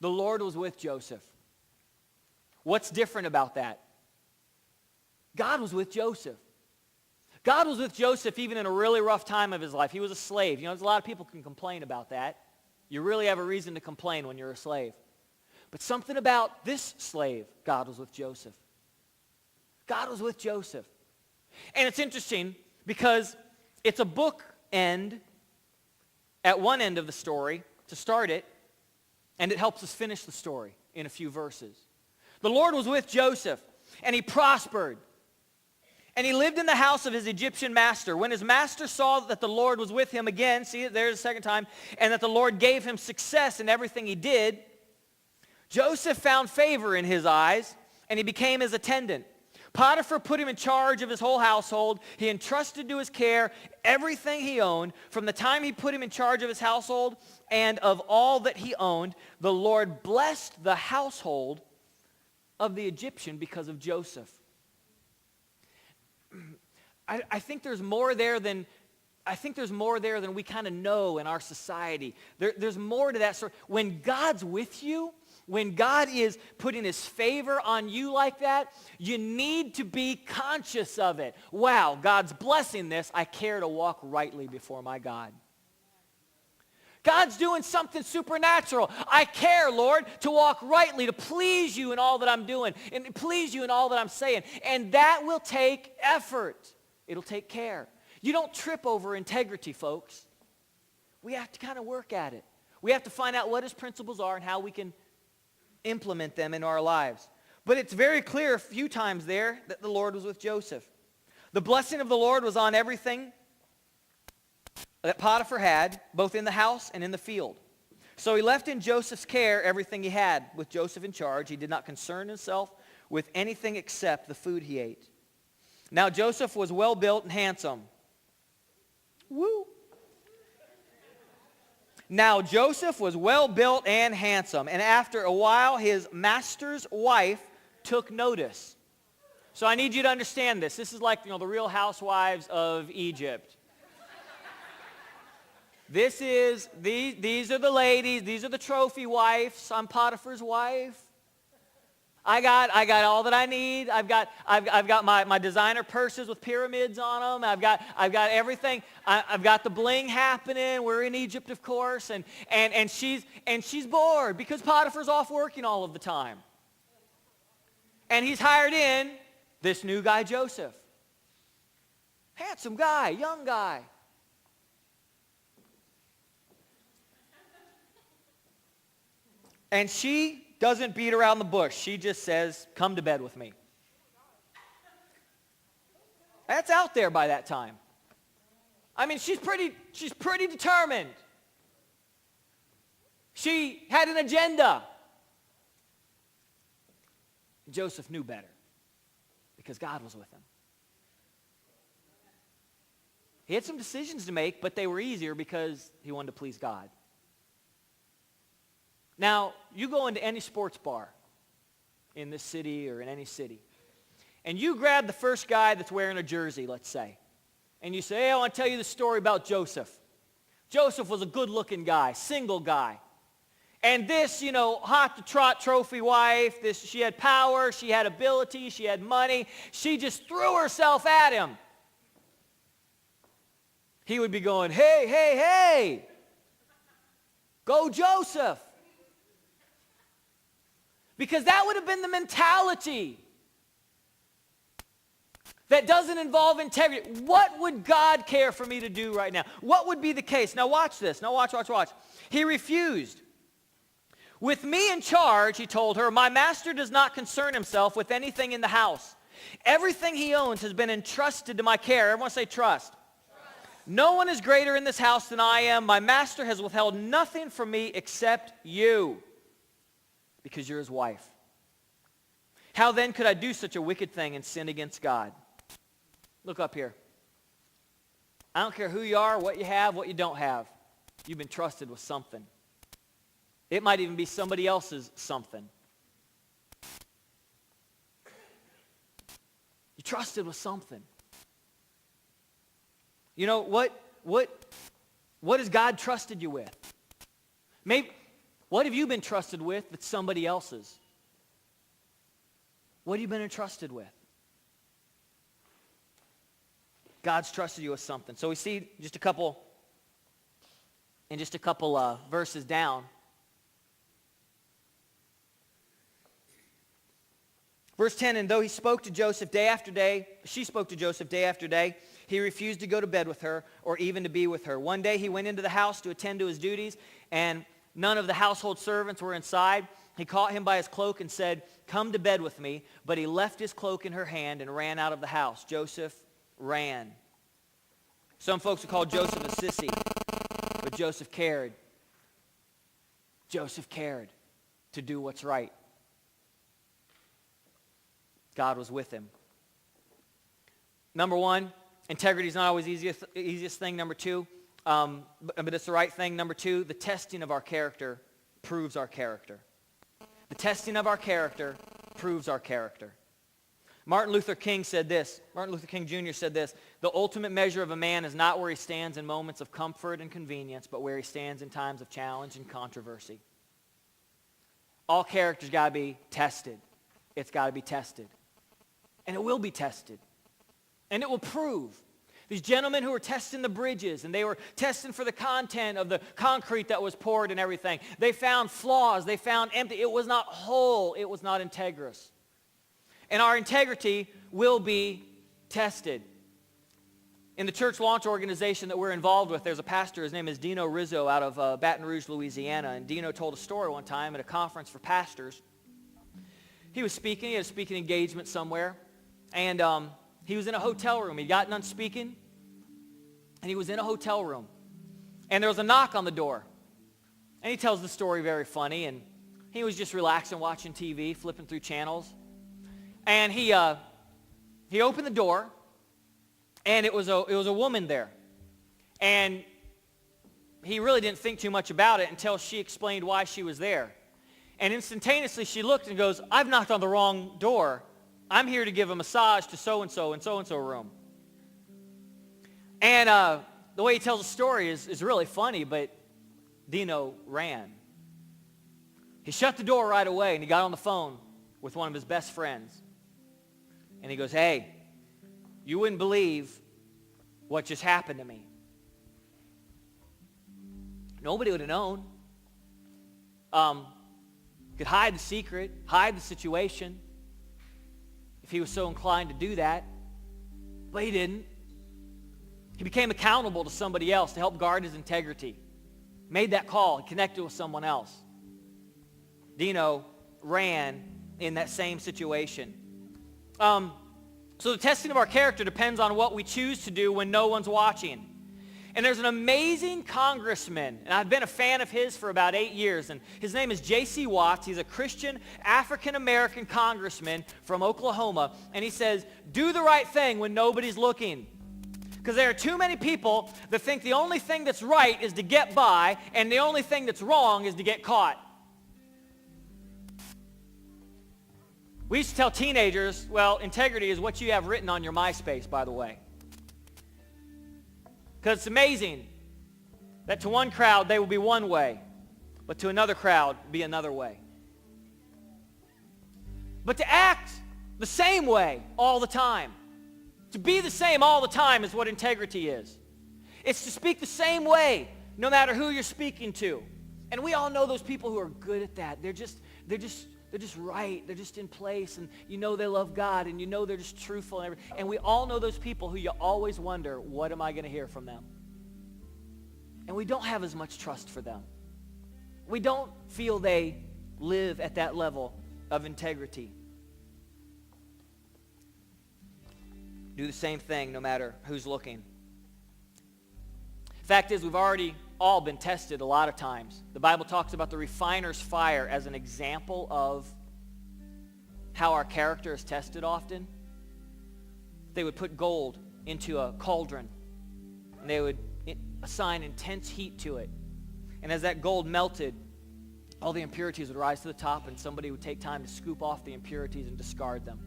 The Lord was with Joseph. What's different about that? God was with Joseph. God was with Joseph even in a really rough time of his life. He was a slave. You know, there's a lot of people can complain about that. You really have a reason to complain when you're a slave. But something about this slave, God was with Joseph. God was with Joseph. And it's interesting because it's a book end at one end of the story to start it, and it helps us finish the story in a few verses. The Lord was with Joseph, and he prospered. And he lived in the house of his Egyptian master. When his master saw that the Lord was with him again, see, there's the second time, and that the Lord gave him success in everything he did, Joseph found favor in his eyes, and he became his attendant. Potiphar put him in charge of his whole household. He entrusted to his care everything he owned. From the time he put him in charge of his household and of all that he owned, the Lord blessed the household of the Egyptian because of Joseph. I think there's more there than we kind of know in our society. There's more to that story. When God's with you, when God is putting his favor on you like that, you need to be conscious of it. Wow, God's blessing this. I care to walk rightly before my God. God's doing something supernatural. I care, Lord, to walk rightly, to please you in all that I'm doing, and please you in all that I'm saying. And that will take effort. It'll take care. You don't trip over integrity, folks. We have to kind of work at it. We have to find out what his principles are and how we can implement them in our lives. But it's very clear a few times there that the Lord was with Joseph. The blessing of the Lord was on everything that Potiphar had, both in the house and in the field. So he left in Joseph's care everything he had. With Joseph in charge, he did not concern himself with anything except the food he ate. Now Joseph was well built and handsome. Woo! Now Joseph was well built and handsome, and after a while his master's wife took notice. So I need you to understand this. This is like, the Real Housewives of Egypt. These are the ladies, these are the trophy wives. I'm Potiphar's wife. I got all that I need. I've got my designer purses with pyramids on them. I've got everything. I've got the bling happening. We're in Egypt, of course, and she's bored because Potiphar's off working all of the time. And he's hired in this new guy, Joseph. Handsome guy, young guy. And she doesn't beat around the bush. She just says, come to bed with me. That's out there by that time. I mean, she's pretty determined. She had an agenda. Joseph knew better because God was with him. He had some decisions to make, but they were easier because he wanted to please God. Now, you go into any sports bar in this city or in any city, and you grab the first guy that's wearing a jersey, let's say, and you say, hey, I want to tell you the story about Joseph. Joseph was a good-looking guy, single guy. And this, hot-to-trot trophy wife, she had power, she had ability, she had money. She just threw herself at him. He would be going, hey, hey, hey, go Joseph. Because that would have been the mentality that doesn't involve integrity. What would God care for me to do right now? What would be the case? Now watch this. Now watch. He refused. With me in charge, he told her, my master does not concern himself with anything in the house. Everything he owns has been entrusted to my care. Everyone say trust. No one is greater in this house than I am. My master has withheld nothing from me except you, because you're his wife. How then could I do such a wicked thing and sin against God? Look up here. I don't care who you are, what you have, what you don't have. You've been trusted with something. It might even be somebody else's something. You're trusted with something. You know, what has God trusted you with? Maybe What have you been trusted with that's somebody else's? What have you been entrusted with? God's trusted you with something. So we see just a couple verses down. Verse 10, and though he spoke to Joseph day after day, she spoke to Joseph day after day, he refused to go to bed with her or even to be with her. One day he went into the house to attend to his duties, and none of the household servants were inside. He caught him by his cloak and said, come to bed with me. But he left his cloak in her hand and ran out of the house. Joseph ran. Some folks would call Joseph a sissy, but Joseph cared. Joseph cared to do what's right. God was with him. Number one, integrity is not always the easiest thing. Number two, but it's the right thing. Number two, the testing of our character proves our character. The testing of our character proves our character. Martin Luther King said this. Martin Luther King Jr. said this. The ultimate measure of a man is not where he stands in moments of comfort and convenience, but where he stands in times of challenge and controversy. All character's got to be tested. It's got to be tested. And it will be tested. And it will prove. These gentlemen who were testing the bridges, and they were testing for the content of the concrete that was poured and everything. They found flaws. They found empty. It was not whole. It was not integrous. And our integrity will be tested. In the church launch organization that we're involved with, there's a pastor. His name is Dino Rizzo out of Baton Rouge, Louisiana. And Dino told a story one time at a conference for pastors. He was speaking. He had a speaking engagement somewhere. And he was in a hotel room. He'd gotten done speaking. And he was in a hotel room. And there was a knock on the door. And he tells the story very funny. And he was just relaxing, watching TV, flipping through channels. And he opened the door. And it was a woman there. And he really didn't think too much about it until she explained why she was there. And instantaneously she looked and goes, I've knocked on the wrong door. I'm here to give a massage to so-and-so in so-and-so room. And the way he tells the story is really funny, but Dino ran. He shut the door right away, and he got on the phone with one of his best friends. And he goes, hey, you wouldn't believe what just happened to me. Nobody would have known. Could hide the secret, hide the situation, if he was so inclined to do that. But he didn't. He became accountable to somebody else to help guard his integrity. Made that call. He connected with someone else. Dino ran in that same situation. So the testing of our character depends on what we choose to do when no one's watching. And there's an amazing congressman, and I've been a fan of his for about 8 years, and his name is J.C. Watts. He's a Christian African-American congressman from Oklahoma, and he says, do the right thing when nobody's looking. Because there are too many people that think the only thing that's right is to get by, and the only thing that's wrong is to get caught. We used to tell teenagers, well, integrity is what you have written on your MySpace, by the way. Because it's amazing that to one crowd they will be one way, but to another crowd be another way. But to act the same way all the time, to be the same all the time is what integrity is. It's to speak the same way no matter who you're speaking to. And we all know those people who are good at that. They're just right. They're just in place, and you know they love God, and you know they're just truthful and everything. And we all know those people who you always wonder, what am I going to hear from them? And we don't have as much trust for them. We don't feel they live at that level of integrity. Do the same thing no matter who's looking. Fact is, we've already all been tested a lot of times. The Bible talks about the refiner's fire as an example of how our character is tested often. They would put gold into a cauldron, and they would assign intense heat to it. And as that gold melted, all the impurities would rise to the top, and somebody would take time to scoop off the impurities and discard them.